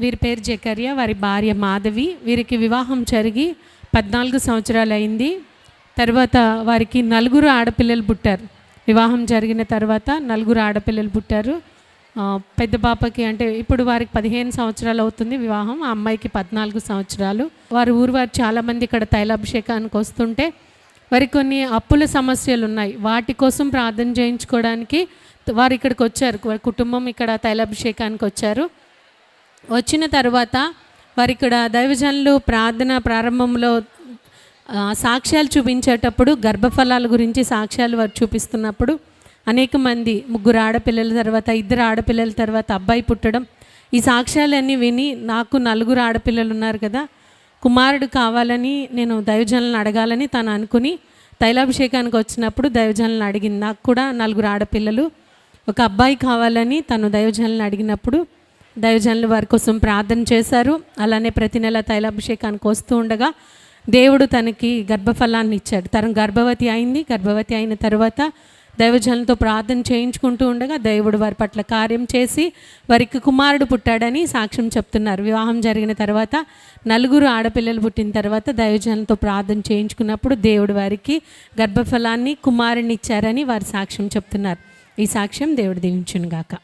వీరి పేరు జకర్య, వారి భార్య మాధవి. వీరికి వివాహం జరిగి 14 సంవత్సరాలు అయింది. తర్వాత వారికి 4 ఆడపిల్లలు పుట్టారు. వివాహం జరిగిన తర్వాత 4 ఆడపిల్లలు పుట్టారు. పెద్ద పాపకి అంటే ఇప్పుడు వారికి 15 సంవత్సరాలు అవుతుంది వివాహం, ఆ అమ్మాయికి 14 సంవత్సరాలు. వారు చాలామంది ఇక్కడ తైలాభిషేకానికి వస్తుంటే వారికి కొన్ని అప్పుల సమస్యలు ఉన్నాయి. వాటి కోసం ప్రార్థన చేయించుకోవడానికి వారు ఇక్కడికి వచ్చారు. వారి కుటుంబం ఇక్కడ తైలాభిషేకానికి వచ్చారు. వచ్చిన తర్వాత వారు ఇక్కడ దైవజనులు ప్రార్థన ప్రారంభంలో సాక్ష్యాలు చూపించేటప్పుడు గర్భఫలాల గురించి సాక్ష్యాలు వారు చూపిస్తున్నప్పుడు అనేక మంది 3 ఆడపిల్లల తర్వాత 2 ఆడపిల్లల తర్వాత అబ్బాయి పుట్టడం, ఈ సాక్ష్యాలన్నీ విని నాకు 4 ఆడపిల్లలు ఉన్నారు కదా, కుమారుడు కావాలని నేను దైవజనులను అడగాలని తను అనుకుని తైలాభిషేకానికి వచ్చినప్పుడు దైవజనులను అడిగింది. నాకు కూడా 4 ఆడపిల్లలు, ఒక అబ్బాయి కావాలని తను దైవజనులను అడిగినప్పుడు దైవజనులు వారి కోసం ప్రార్థన చేశారు. అలానే ప్రతి నెల తైలాభిషేకానికి వస్తూ ఉండగా దేవుడు తనకి గర్భఫలాన్ని ఇచ్చాడు. తను గర్భవతి అయింది. గర్భవతి అయిన తర్వాత దైవజనులతో ప్రార్థన చేయించుకుంటూ ఉండగా దేవుడు వారి పట్ల కార్యం చేసి వారికి కుమారుడు పుట్టాడని సాక్ష్యం చెప్తున్నారు. వివాహం జరిగిన తర్వాత 4 ఆడపిల్లలు పుట్టిన తర్వాత దైవజనులతో ప్రార్థన చేయించుకున్నప్పుడు దేవుడు వారికి గర్భఫలాన్ని కుమారుని ఇచ్చారని వారి సాక్ష్యం చెప్తున్నారు. ఈ సాక్ష్యం దేవుడు దీవించును గాక.